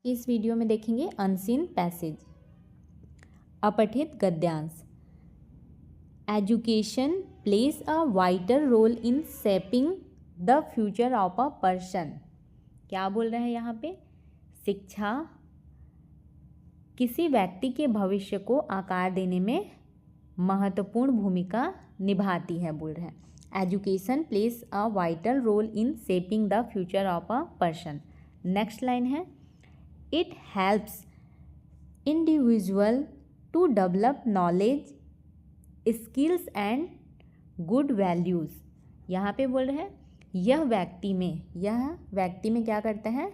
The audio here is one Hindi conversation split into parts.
इस वीडियो में देखेंगे अनसीन पैसेज, अपठित गद्यांश। Education place a vital role in shaping the future of a person. क्या बोल रहे हैं यहाँ पे? शिक्षा किसी व्यक्ति के भविष्य को आकार देने में महत्वपूर्ण भूमिका निभाती है, बोल रहे हैं। Education place a vital role in shaping the future of a person. Next line है, it helps individual to develop knowledge, skills and good values. यहाँ पे बोल रहे हैं यह व्यक्ति में क्या करता है?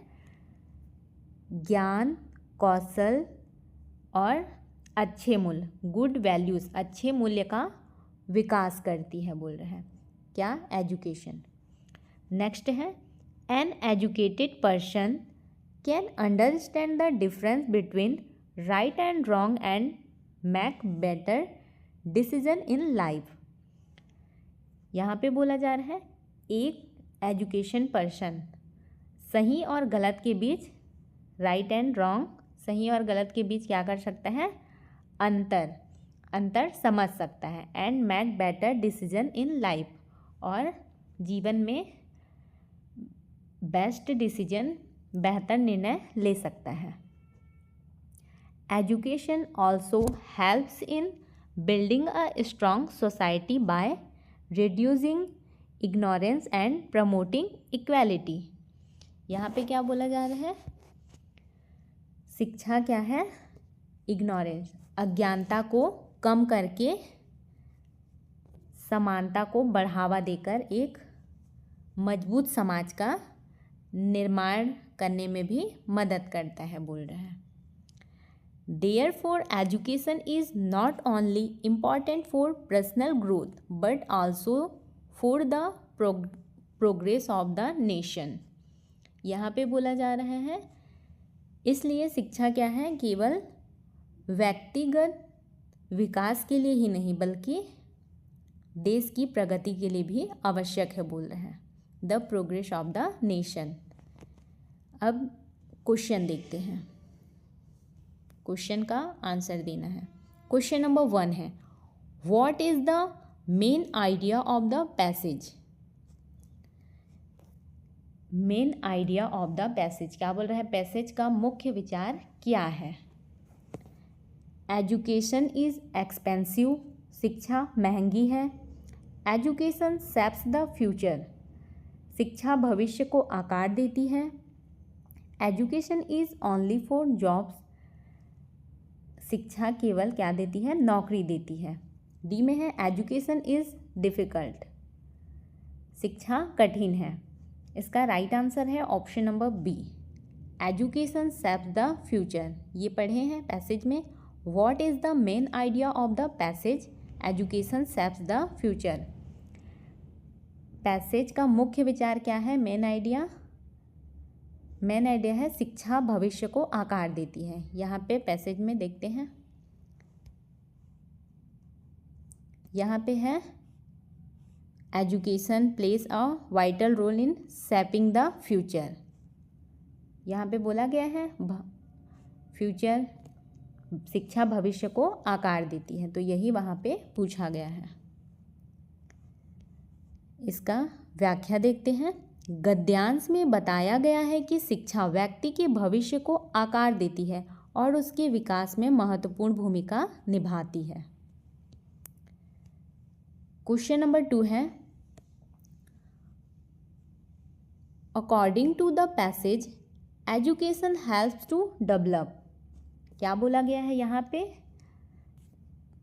ज्ञान, कौशल और अच्छे मूल्य, गुड वैल्यूज़, अच्छे मूल्य का विकास करती है, बोल रहे हैं। क्या? एजुकेशन। नेक्स्ट है, N educated person can understand the difference between right and wrong and make better decision in life. यहाँ पे बोला जा रहा है एक एजुकेशन पर्सन सही और गलत के बीच, राइट एंड रॉन्ग, सही और गलत के बीच क्या कर सकता है? अंतर समझ सकता है। And make better decision in life, और जीवन में बेस्ट डिसीजन, बेहतर निर्णय ले सकता है। Education also helps in building a strong society by reducing ignorance and promoting equality. यहाँ पे क्या बोला जा रहा है? शिक्षा क्या है? इग्नोरेंस, अज्ञानता को कम करके समानता को बढ़ावा देकर एक मजबूत समाज का निर्माण करने में भी मदद करता है, बोल रहे हैं। Therefore, education is not only important for personal growth but also for the progress of the nation। यहाँ पे बोला जा रहा है इसलिए शिक्षा क्या है? केवल व्यक्तिगत विकास के लिए ही नहीं बल्कि देश की प्रगति के लिए भी आवश्यक है, बोल रहे हैं। The progress of the nation. अब क्वेश्चन देखते हैं, क्वेश्चन का आंसर देना है। क्वेश्चन नंबर 1 है, what is the main idea of the passage? Main idea of the passage क्या बोल रहा है? पैसेज का मुख्य विचार क्या है? एजुकेशन इज एक्सपेंसिव, शिक्षा महंगी है। एजुकेशन शेप्स द फ्यूचर, शिक्षा भविष्य को आकार देती है। Education is only for jobs, शिक्षा केवल क्या देती है? नौकरी देती है। डी में है, एजुकेशन इज डिफ़िकल्ट, शिक्षा कठिन है। इसका राइट आंसर है option number B, education shapes the future. ये पढ़े हैं पैसेज में। What is the main idea of the passage? Education shapes the future. Passage का मुख्य विचार क्या है? मेन आइडिया है शिक्षा भविष्य को आकार देती है। यहाँ पे पैसेज में देखते हैं, यहाँ पे है education place a vital role in shaping the future. यहाँ पे बोला गया है फ्यूचर, शिक्षा भविष्य को आकार देती है, तो यही वहाँ पे पूछा गया है। इसका व्याख्या देखते हैं। गद्यांश में बताया गया है कि शिक्षा व्यक्ति के भविष्य को आकार देती है और उसके विकास में महत्वपूर्ण भूमिका निभाती है। क्वेश्चन नंबर 2 है, according to the passage education helps to develop. क्या बोला गया है यहाँ पे?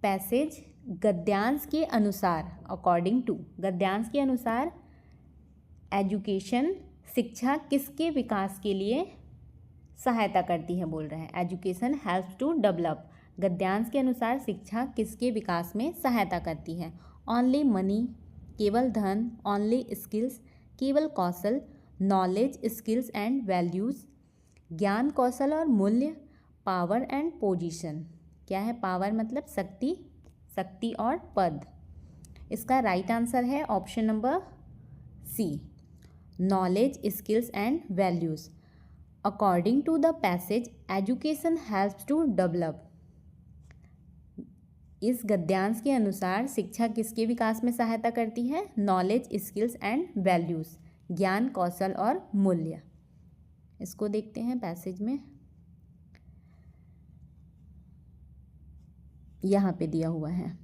पैसेज गद्यांश के अनुसार, अकॉर्डिंग टू, गद्यांश के अनुसार एजुकेशन, शिक्षा किसके विकास के लिए सहायता करती है, बोल रहे हैं। एजुकेशन हेल्प्स टू डेवलप, गद्यांश के अनुसार शिक्षा किसके विकास में सहायता करती है? ओनली मनी, केवल धन। ओनली स्किल्स, केवल कौशल। नॉलेज, स्किल्स एंड वैल्यूज़, ज्ञान, कौशल और मूल्य। पावर एंड पोजीशन, क्या है? पावर मतलब शक्ति और पद। इसका राइट आंसर है option number C, knowledge, skills and values. According to the passage education helps to develop. इस गद्यांश के अनुसार शिक्षा किसके विकास में सहायता करती है? नॉलेज, स्किल्स एंड वैल्यूज, ज्ञान, कौशल और मूल्य। इसको देखते हैं पैसेज में, यहाँ पे दिया हुआ है।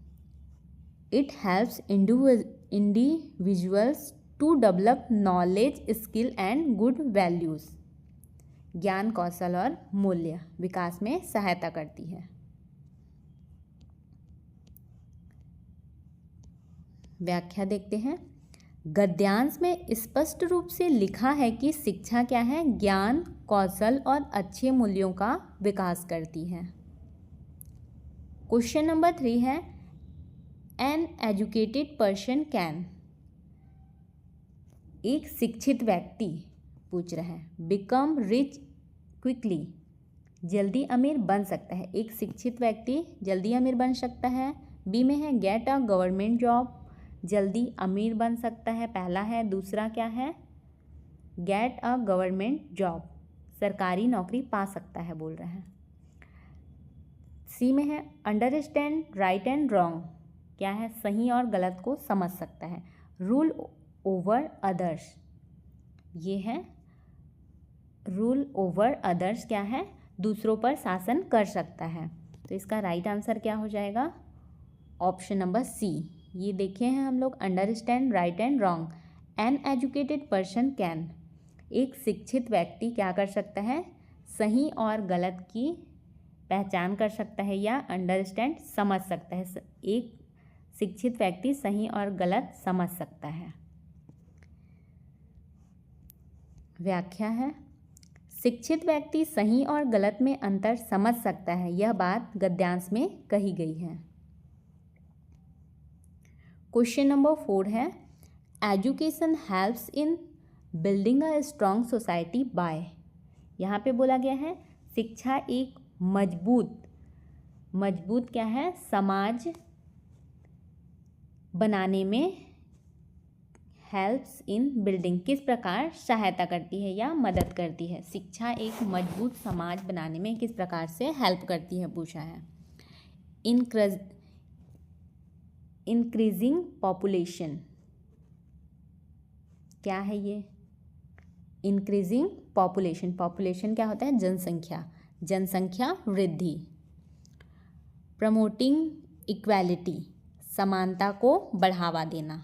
It helps individuals to develop knowledge, skill and good values. ज्ञान, कौशल और मूल्य विकास में सहायता करती है। व्याख्या देखते हैं। गद्यांश में स्पष्ट रूप से लिखा है कि शिक्षा क्या है? ज्ञान, कौशल और अच्छे मूल्यों का विकास करती है। क्वेश्चन नंबर 3 है, एन एजुकेटेड पर्सन कैन। एक शिक्षित व्यक्ति पूछ रहा है, बिकम रिच क्विकली, जल्दी अमीर बन सकता है। एक शिक्षित व्यक्ति जल्दी अमीर बन सकता है। बी में है गेट अ गवर्नमेंट जॉब, जल्दी अमीर बन सकता है, पहला है। दूसरा क्या है? गेट अ गवर्नमेंट जॉब, सरकारी नौकरी पा सकता है बोल रहा है। सी में है अंडरस्टैंड राइट एंड रॉन्ग, क्या है? सही और गलत को समझ सकता है। रूल ओवर अदर्स, ये है रूल ओवर अदर्स, क्या है? दूसरों पर शासन कर सकता है। तो इसका राइट आंसर क्या हो जाएगा? Option number C. ये देखे हैं हम लोग, understand right and wrong. An educated person can, एक शिक्षित व्यक्ति क्या कर सकता है? सही और गलत की पहचान कर सकता है या अंडरस्टैंड समझ सकता है। एक शिक्षित व्यक्ति सही और गलत समझ सकता है। व्याख्या है, शिक्षित व्यक्ति सही और गलत में अंतर समझ सकता है, यह बात गद्यांश में कही गई है। क्वेश्चन नंबर 4 है, education helps in building a strong society bye. यहाँ पे बोला गया है शिक्षा एक मजबूत क्या है? समाज बनाने में हेल्प्स इन बिल्डिंग, किस प्रकार सहायता करती है या मदद करती है? शिक्षा एक मजबूत समाज बनाने में किस प्रकार से हेल्प करती है पूछा है। इंक्रीजिंग पॉपुलेशन, क्या है ये? इंक्रीजिंग पॉपुलेशन, पॉपुलेशन क्या होता है? जनसंख्या, जनसंख्या वृद्धि। प्रमोटिंग इक्वालिटी, समानता को बढ़ावा देना।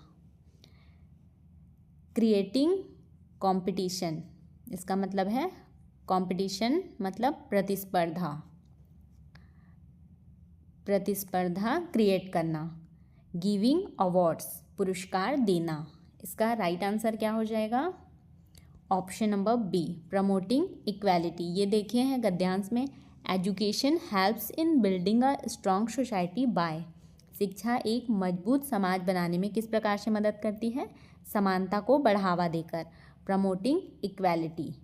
क्रिएटिंग कंपटीशन, इसका मतलब है कंपटीशन मतलब प्रतिस्पर्धा, प्रतिस्पर्धा क्रिएट करना। गिविंग अवार्ड्स, पुरस्कार देना। इसका राइट आंसर क्या हो जाएगा? Option number B, promoting equality. ये देखिए हैं गद्यांश में, education helps in building a strong society by. शिक्षा एक मजबूत समाज बनाने में किस प्रकार से मदद करती है? समानता को बढ़ावा देकर, प्रमोटिंग इक्वालिटी।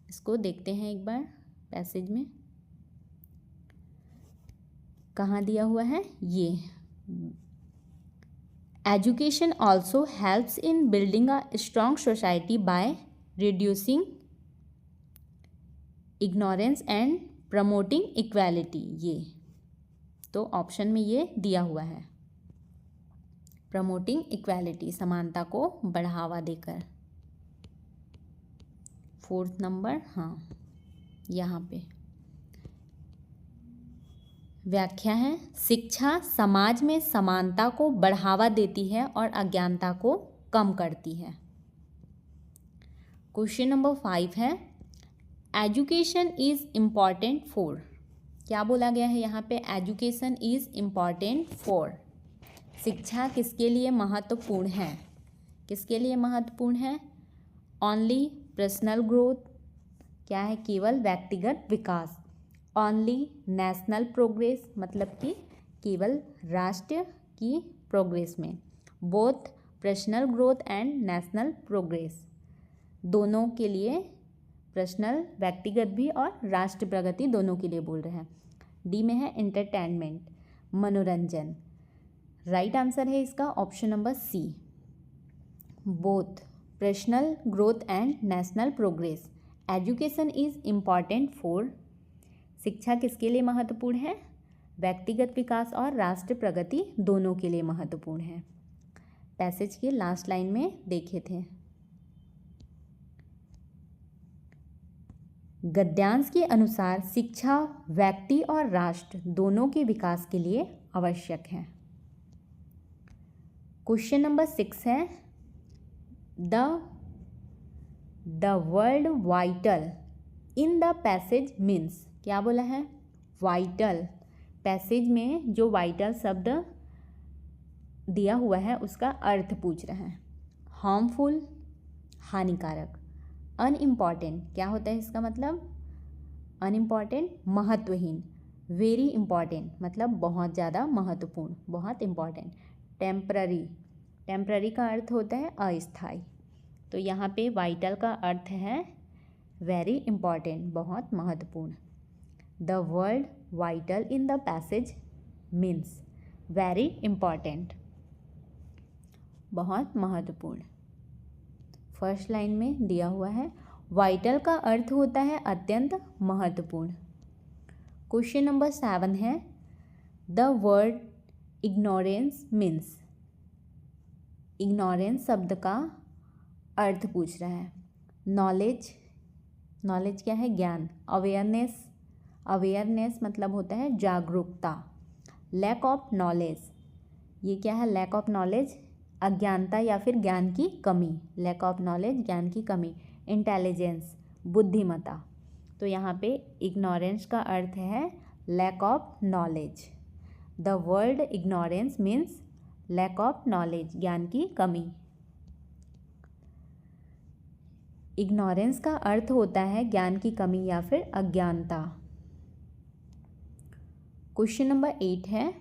इसको देखते हैं एक बार पैसेज में, कहाँ दिया हुआ है ये। Education also helps in building a strong society by reducing ignorance and promoting equality. ये तो ऑप्शन में ये दिया हुआ है, प्रमोटिंग इक्वालिटी, समानता को बढ़ावा देकर। 4th नंबर, हाँ यहाँ पे व्याख्या है, शिक्षा समाज में समानता को बढ़ावा देती है और अज्ञानता को कम करती है। क्वेश्चन नंबर 5 है, एजुकेशन इज इम्पॉर्टेंट फॉर। क्या बोला गया है यहाँ पे? एजुकेशन इज इम्पॉर्टेंट फॉर, शिक्षा किसके लिए महत्वपूर्ण है? किसके लिए महत्वपूर्ण है? ओनली पर्सनल ग्रोथ, क्या है? केवल व्यक्तिगत विकास। ओनली नेशनल प्रोग्रेस, मतलब कि केवल राष्ट्र की प्रोग्रेस में। Both personal growth and national progress, दोनों के लिए, पर्सनल व्यक्तिगत भी और राष्ट्र प्रगति दोनों के लिए बोल रहे हैं। डी में है एंटरटेनमेंट, मनोरंजन। राइट आंसर है इसका option number C, both personal growth and national progress. Education is important for, शिक्षा किसके लिए महत्वपूर्ण है? व्यक्तिगत विकास और राष्ट्र प्रगति दोनों के लिए महत्वपूर्ण है। पैसेज के लास्ट लाइन में देखे थे। गद्यांश के अनुसार शिक्षा व्यक्ति और राष्ट्र दोनों के विकास के लिए आवश्यक है। क्वेश्चन नंबर 6 है the word vital in the passage means. क्या बोला है? वाइटल। पैसेज में जो वाइटल शब्द दिया हुआ है उसका अर्थ पूछ रहा है। हार्मफुल, हानिकारक। अनइम्पॉर्टेंट, क्या होता है इसका मतलब? अनइम्पॉर्टेंट, महत्वहीन। वेरी इम्पॉर्टेंट मतलब बहुत ज़्यादा महत्वपूर्ण, बहुत इम्पॉर्टेंट। टेम्पररी, टेम्पररी का अर्थ होता है अस्थायी। तो यहाँ पे वाइटल का अर्थ है वेरी इम्पॉर्टेंट, बहुत महत्वपूर्ण। The word vital in the passage means very important, बहुत महत्वपूर्ण। फर्स्ट लाइन में दिया हुआ है वाइटल का अर्थ होता है अत्यंत महत्वपूर्ण। क्वेश्चन नंबर 7 है the word ignorance means. Ignorance शब्द का अर्थ पूछ रहा है। नॉलेज, नॉलेज क्या है? ज्ञान। अवेयरनेस, अवेयरनेस मतलब होता है जागरूकता। लैक ऑफ नॉलेज, ये क्या है? लैक ऑफ नॉलेज, अज्ञानता या फिर ज्ञान की कमी। लैक ऑफ नॉलेज, ज्ञान की कमी। इंटेलिजेंस, बुद्धिमत्ता। तो यहाँ पे इग्नोरेंस का अर्थ है lack of knowledge. The word ignorance means lack of knowledge, ज्ञान की कमी। इग्नोरेंस का अर्थ होता है ज्ञान की कमी या फिर अज्ञानता। क्वेश्चन नंबर 8 है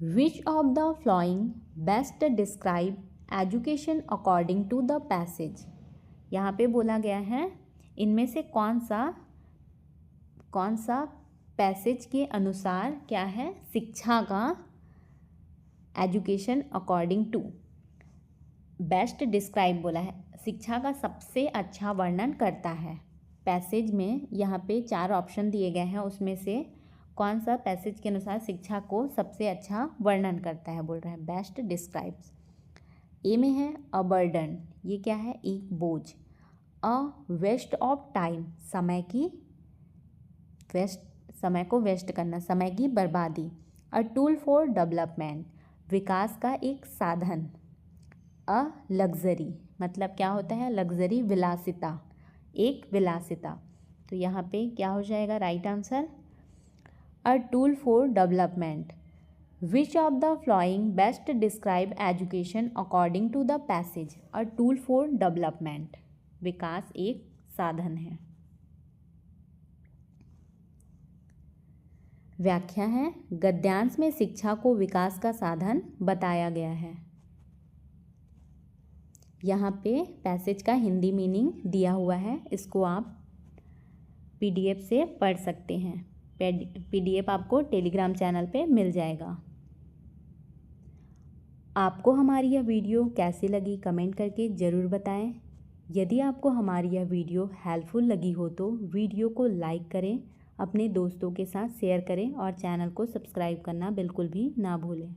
which of the following best describe education according to the passage. यहाँ पे बोला गया है इनमें से कौन सा पैसेज के अनुसार क्या है? शिक्षा का, education according to. Best describe बोला है, शिक्षा का सबसे अच्छा वर्णन करता है। पैसेज में यहाँ पे 4 ऑप्शन दिए गए हैं, उसमें से कौन सा पैसेज के अनुसार शिक्षा को सबसे अच्छा वर्णन करता है बोल रहा है। Best describes. ए में है अ बर्डन, ये क्या है? एक बोझ। अ वेस्ट ऑफ टाइम, समय को वेस्ट करना, समय की बर्बादी। अ टूल फॉर डेवलपमेंट, विकास का एक साधन। अ लग्जरी, मतलब क्या होता है? लग्जरी, विलासिता, एक विलासिता। तो यहाँ पे क्या हो जाएगा right answer? A tool for development. Which of the following best describe education according to the passage? A tool for development, विकास एक साधन है। व्याख्या है गद्यांश में शिक्षा को विकास का साधन बताया गया है। यहाँ पे पैसेज का हिंदी मीनिंग दिया हुआ है, इसको आप PDF से पढ़ सकते हैं। PDF आपको टेलीग्राम चैनल पे मिल जाएगा। आपको हमारी यह वीडियो कैसी लगी कमेंट करके ज़रूर बताएं। यदि आपको हमारी यह वीडियो हेल्पफुल लगी हो तो वीडियो को लाइक करें, अपने दोस्तों के साथ शेयर करें और चैनल को सब्सक्राइब करना बिल्कुल भी ना भूलें।